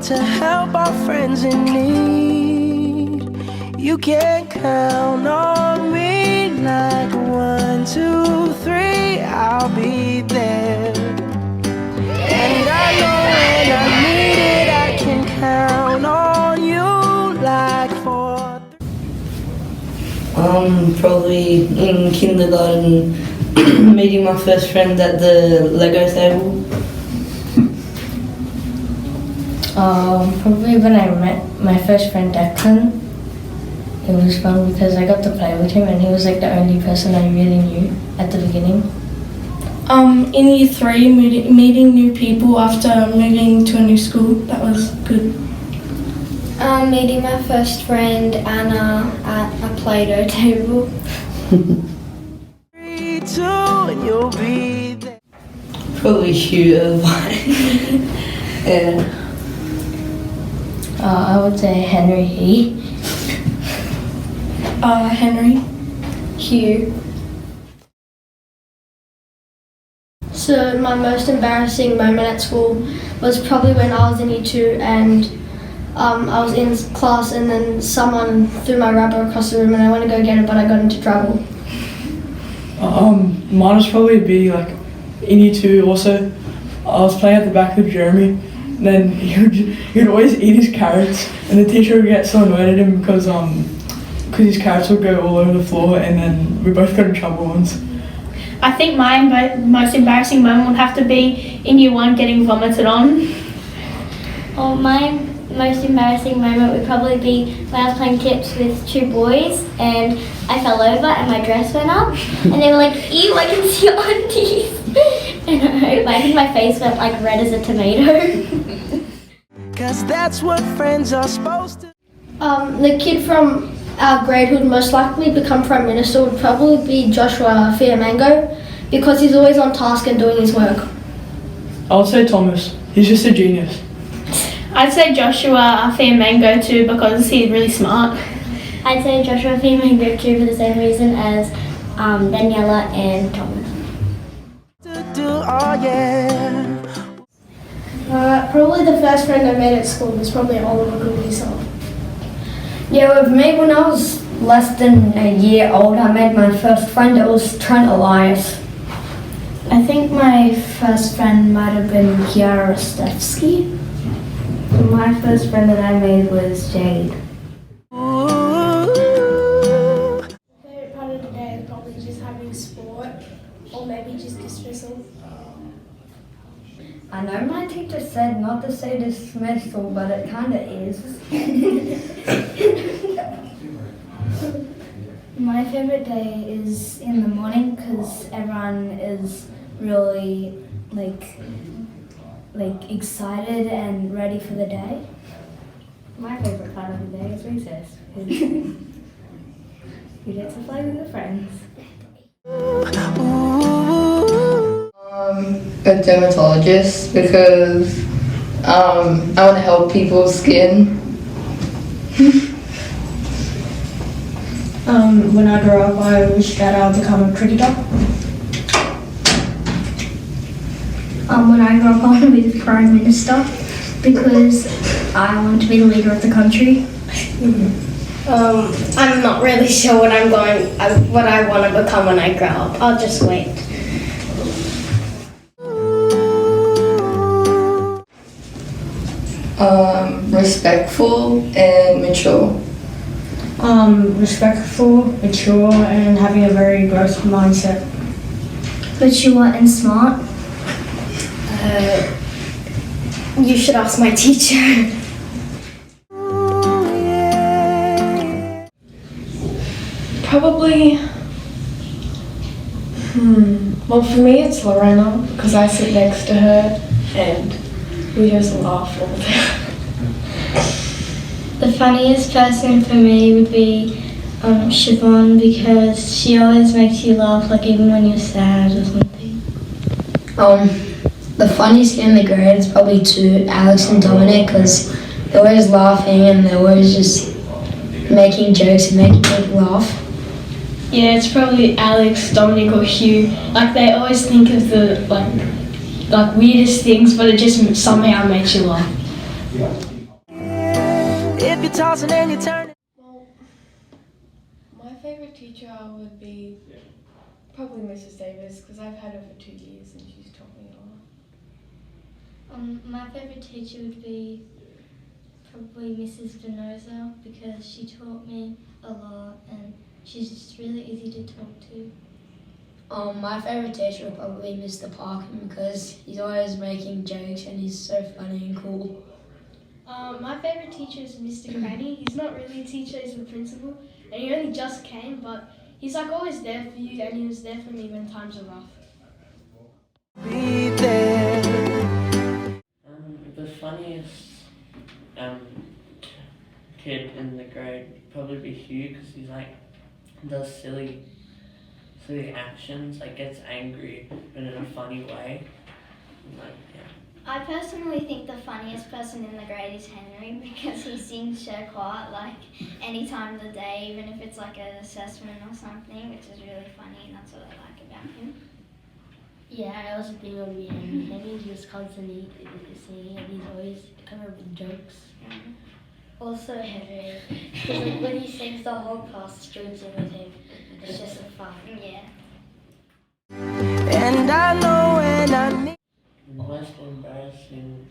to help our friends in need. You can count on me like 1, 2, 3, I'll be there. And I know when I need it, I can count on you like 4. Probably in kindergarten, meeting my first friend at the Lego table. Probably when I met my first friend Declan. It was fun because I got to play with him and he was like the only person I really knew at the beginning. In year 3, meeting new people after moving to a new school, that was good. Meeting my first friend Anna at a Play-Doh table. 3, 2, and you'll be there. Probably Hugh Irvine. Yeah. I would say Henry he. Henry. Hugh. So my most embarrassing moment at school was probably when I was in year 2 and I was in class and then someone threw my rubber across the room and I went to go get it but I got into trouble. Mine was probably be like in year 2 also. I was playing at the back with Jeremy and then he would always eat his carrots and the teacher would get so annoyed at him because his carrots would go all over the floor and then we both got in trouble once. I think my most embarrassing moment would have to be in year 1 getting vomited on. Well, my most embarrassing moment would probably be when I was playing tips with 2 boys and I fell over and my dress went up and they were like, ew, I can see your undies. And I think my face went like red as a tomato. 'Cause that's what friends are supposed to. The kid from our grade who would most likely become Prime Minister would probably be Joshua Fiamango because he's always on task and doing his work. I would say Thomas. He's just a genius. I'd say Joshua Mango too because he's really smart. I'd say Joshua Mango too for the same reason as Daniela and Thomas. Oh yeah. Probably the first friend I made at school was probably Oliver Goodison. Yeah, with me when I was less than a year old, I made my first friend. It was Trent Elias. I think my first friend might have been Kiara Stefsky. My first friend that I made was Jade. Favorite part of the day is probably just having sport or maybe just dismissal. I know my teacher said not to say dismissal, but it kind of is. My favorite day is in the morning because everyone is really like excited and ready for the day. My favorite part of the day is recess. You get to play with your friends. A dermatologist because I want to help people's skin. When I grow up, I wish that I'll become a cricketer. When I grow up, I want to be the Prime Minister because I want to be the leader of the country. I'm not really sure what I want to become when I grow up. I'll just wait. Respectful and mature. Respectful, mature, and having a very growth mindset. Mature and smart. You should ask my teacher. Probably, well for me it's Lorena because I sit next to her and we just laugh all the time. The funniest person for me would be Siobhan because she always makes you laugh, like even when you're sad or something. The funniest in the grade is probably 2, Alex and Dominic, because they're always laughing and they're always just making jokes and making people laugh. Yeah, it's probably Alex, Dominic or Hugh. Like they always think of the like weirdest things, but it just somehow makes you laugh. tossing and you're turning. Well, my favourite teacher would be probably Mrs. Davis, because I've had her for 2 years and she's taught me a lot. My favourite teacher would be probably Mrs. Venosa, because she taught me a lot and she's just really easy to talk to. My favourite teacher would probably be Mr. Parkin because he's always making jokes and he's so funny and cool. My favourite teacher is Mr. Granny. He's not really a teacher, he's the principal. And he only just came, but he's like always there for you, and he was there for me when times are rough. Be there. The funniest kid in the grade would probably be Hugh, because he's like does silly actions, like gets angry but in a funny way. Like, yeah. I personally think the funniest person in the grade is Henry, because he seems so quiet like any time of the day, even if it's like an assessment or something, which is really funny, and that's what I like about him. Yeah, I also think it would be Henry. Henry just constantly singing and he's always coming up with jokes. Also Henry, because when he sings, the whole class joins in with him. It's just so fun. Yeah. And I know when I need. The most embarrassing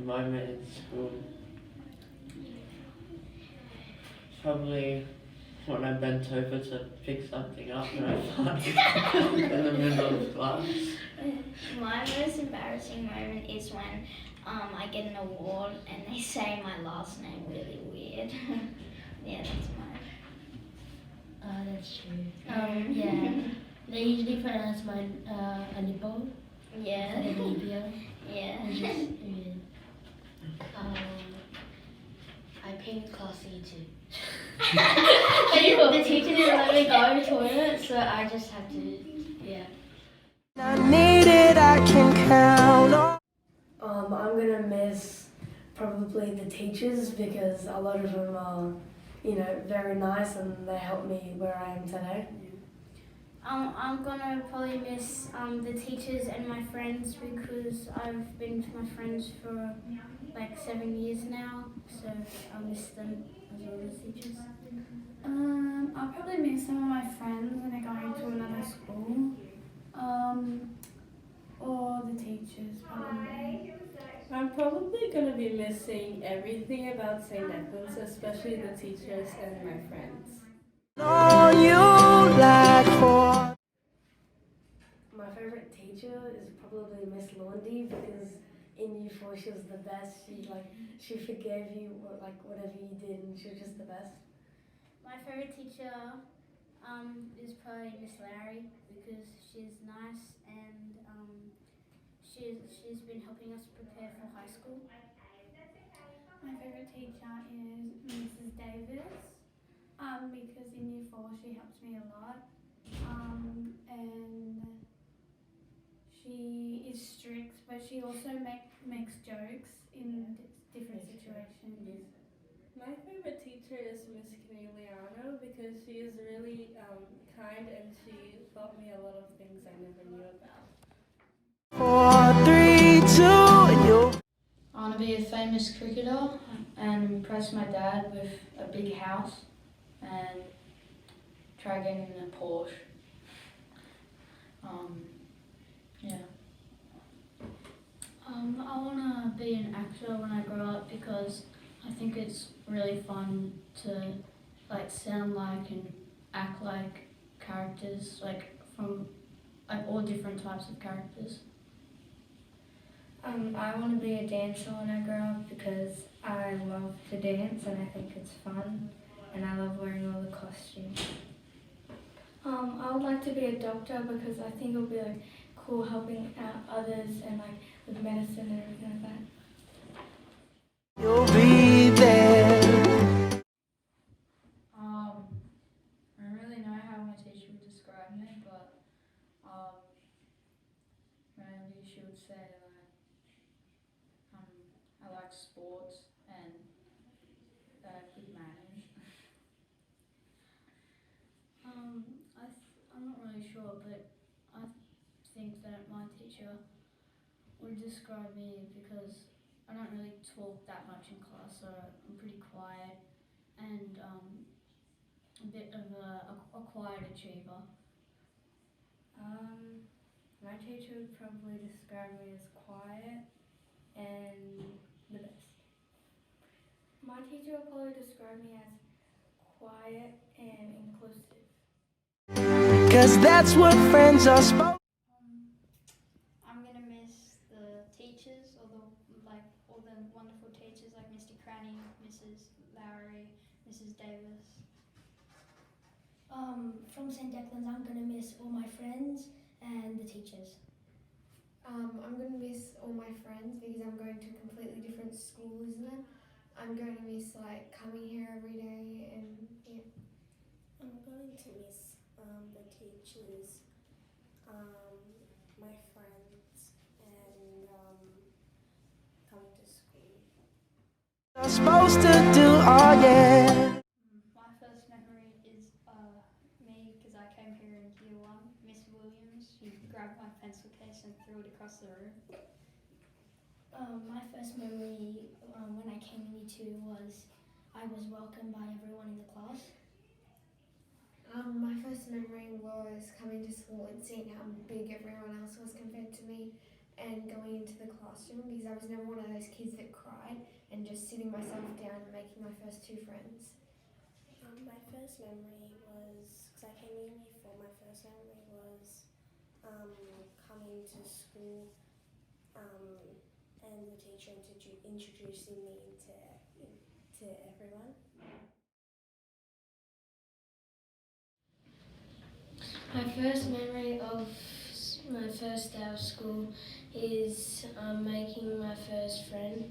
moment in school is probably when I bent over to pick something up and I farted in the middle of class. My most embarrassing moment is when I get an award and they say my last name really weird. Yeah, that's mine. That's true. Yeah. They usually pronounce mine Anipol. Yeah. Olivia. Yeah. I peed class E2. The teacher didn't let me go to the toilet, so I just had to, yeah. I need it, I can count on. I'm gonna miss probably the teachers, because a lot of them are, very nice and they helped me where I am today. I'm gonna probably miss the teachers and my friends, because I've been with my friends for like 7 years now, so I'll miss them as well as teachers. I'll probably miss some of my friends when they're going to another school, or the teachers probably. I'm probably going to be missing everything about St. Declan's, especially the teachers and my friends. On you like for. My favourite teacher is probably Miss Laundy, because in Year 4 she was the best. She forgave you whatever you did, and she was just the best. My favourite teacher is probably Miss Larry, because she's nice and she's been helping us prepare for high school. My favourite teacher is Mrs. Davis, because in Year 4 she helps me a lot, and she is strict, but she also makes jokes in different situations. My favorite teacher is Miss Caneliano, because she is really kind and she taught me a lot of things I never knew about. 4, 3, 2, and you. I want to be a famous cricketer and impress my dad with a big house and try getting a Porsche. Yeah. I want to be an actor when I grow up, because I think it's really fun to sound like and act like characters, from all different types of characters. I want to be a dancer when I grow up, because I love to dance and I think it's fun, and I love wearing all the costumes. I would like to be a doctor, because I think it would be cool helping out others and with medicine and everything like that. You'll be there. I don't really know how my teacher would describe me, but maybe she would say I like sports and good manners. I'm not really sure, but I think that my teacher would describe me because I don't really talk that much in class, so I'm pretty quiet and a bit of a quiet achiever. My teacher would probably describe me as quiet and the best. My teacher would probably describe me as quiet and inclusive. 'Cause that's what friends are supposed. I'm gonna miss the teachers, all the wonderful teachers like Mr. Cranny, Mrs. Lowry, Mrs. Davis. From St. Declan's, I'm going to miss all my friends and the teachers. I'm going to miss all my friends because I'm going to a completely different school, isn't it? I'm going to miss like coming here every day and yeah. I'm going to miss the teachers, my friends, and coming to school. Are supposed to do, oh yeah. My first memory is me, because I came here in year 1, Miss Williams. She grabbed my pencil case and threw it across the room. My first memory when I came in year 2 was I was welcomed by everyone in the class. My first memory was coming to school and seeing how big everyone else was compared to me and going into the classroom because I was never one of those kids that cried and just sitting myself down and making my first 2 friends. My first memory was, because I came in year 4, my first memory was coming to school and the teacher introducing me to everyone. My first memory of my first day of school is making my first friend.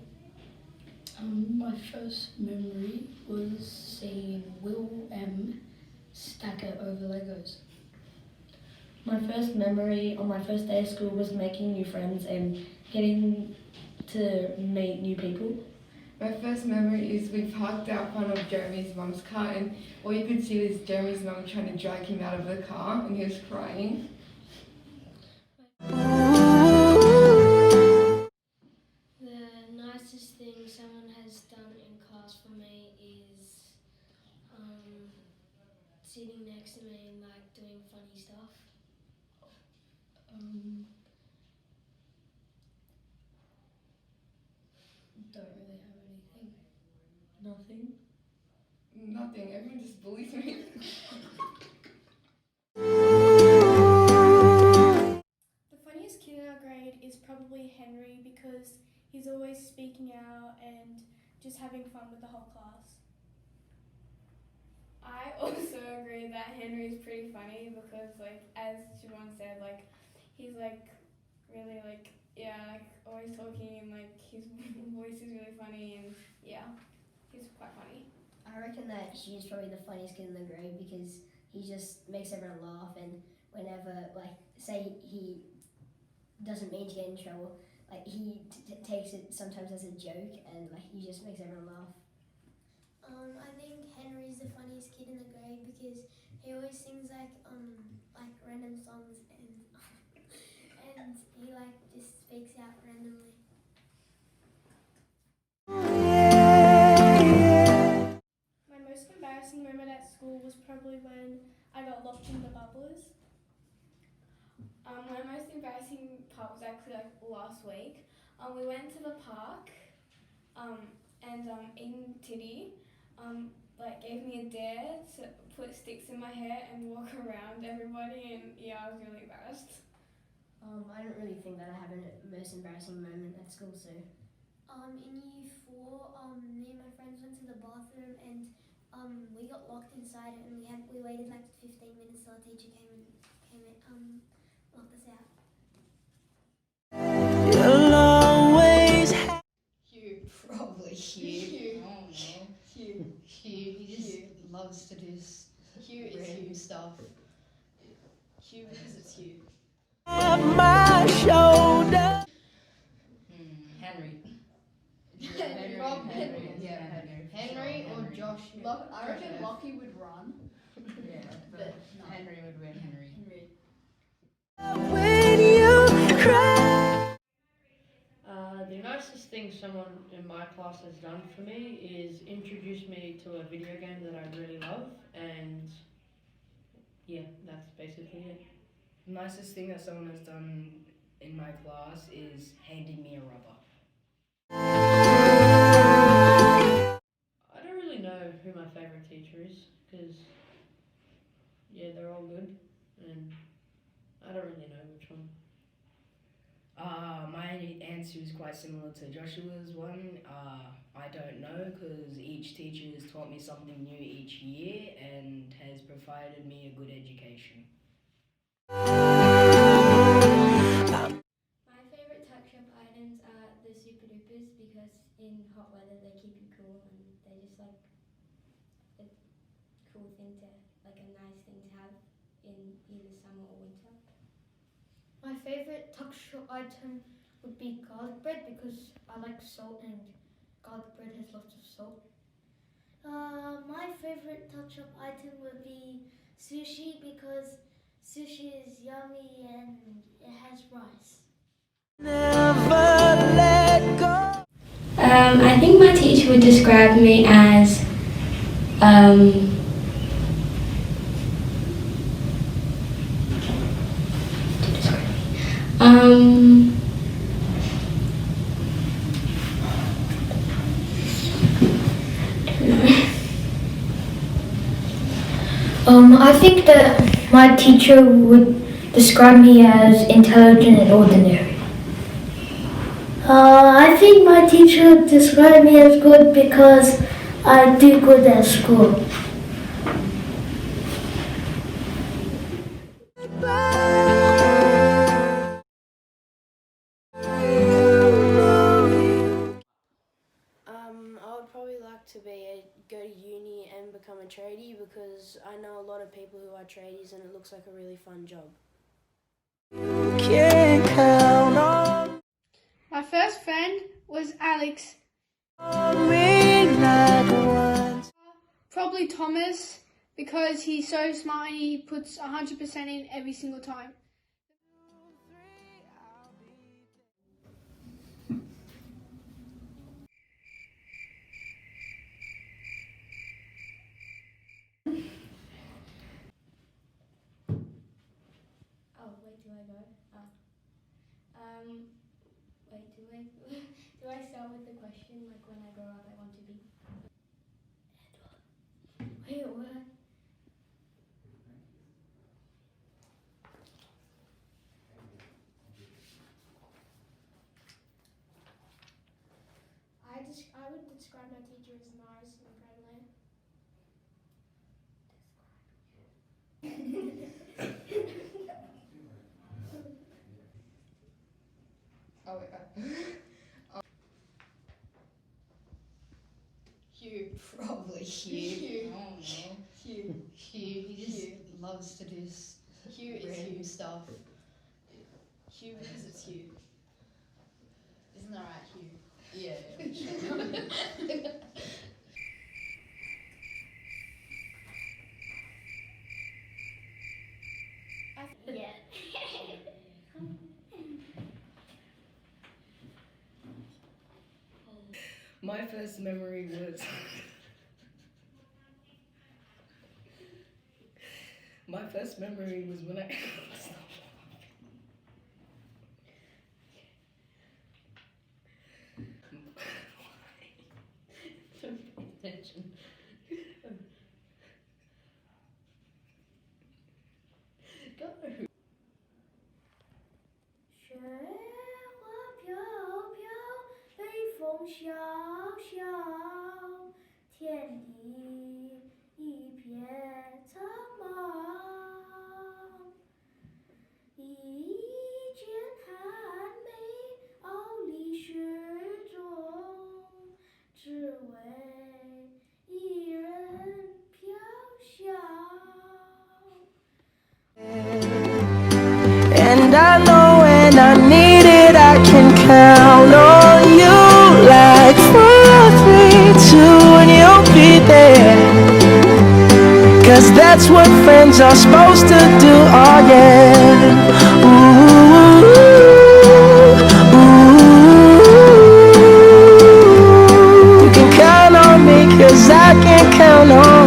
My first memory was seeing Will M stack it over Legos. My first memory on my first day of school was making new friends and getting to meet new people. My first memory is we parked out front of Jeremy's mum's car and all you could see was Jeremy's mum trying to drag him out of the car and he was crying. The nicest thing someone has done in class for me is sitting next to me and like doing funny stuff. Don't really have anything. Nothing. Nothing, everyone just bullies me. The funniest kid in our grade is probably Henry because he's always speaking out and just having fun with the whole class. I also agree that Henry is pretty funny because like as Siobhan said, like he's like really like always talking and like his voice is really funny and yeah, he's quite funny. I reckon that Hugh's probably the funniest kid in the grade because he just makes everyone laugh, and whenever, like, say he doesn't mean to get in trouble, like he takes it sometimes as a joke, and like he just makes everyone laugh. I think Henry's the funniest kid in the grade because he always sings like random songs and he like just speaks out randomly. My most embarrassing moment at school was probably when I got locked in the bubblers. My most embarrassing part was actually like last week. We went to the park and Eden Titty like gave me a dare to put sticks in my hair and walk around everybody and yeah, I was really embarrassed. I don't really think that I have a most embarrassing moment at school, so. In year 4, me and my friends went to the bathroom and we got locked inside and we waited like 15 minutes till our teacher came and locked us out. You'll always have. Hugh, probably Hugh. I don't know. Hugh, he just loves to do random stuff. Hugh, because it's Hugh. My shoulder. Henry. Henry or Josh. I reckon Lockie would run. Yeah, but Henry would win. Henry. When you cry. The nicest thing someone someone in my class has done for me is introduce me to a video game that I really love, and yeah, that's basically it. The nicest thing that someone has done in my class is handing me a rubber. I don't really know who my favourite teacher is, because yeah, they're all good, and I don't really know which one. My answer is quite similar to Joshua's one. I don't know, because each teacher has taught me something new each year and has provided me a good education. My favourite tuck shop items are the super dupers because in hot weather they keep you cool and they're just like a cool thing to, like a nice thing to have in either summer or winter. My favourite tuck shop item would be garlic bread because I like salt and garlic bread has lots of salt. My favourite tuck shop item would be sushi because sushi is yummy and it has rice. Never let go. I think my teacher would describe me as I think that my teacher would describe me as intelligent and ordinary. I think my teacher would describe me as good because I do good at school. I would probably like to go to uni and become a tradie because I know a lot of people who are tradies and it looks like a really fun job. Can't count on My first friend was Alex. me like once. Probably Thomas because he's so smart and he puts 100% in every single time. Oh, wait, do I go? Wait, do I start with the question, like when I grow up I want to be? Wait, what? I would describe my teacher as nice and friendly. Oh, wait. Hugh, probably Hugh. I don't know. Hugh. He just loves to do random stuff. Hugh, because it's Hugh. Isn't that right, Hugh? Yeah, sure. Yeah. My first memory was when I Don't pay attention. Go. 雪花飘飘，北风萧萧，天地一片苍茫。一剑寒梅傲立雪中，只为一人飘香。And I know when I need it, I can count on you. Like 4, 3, 2, and you'll be there. 'Cause that's what friends are supposed to do, oh yeah. Ooh, ooh, ooh. 'cause I can count on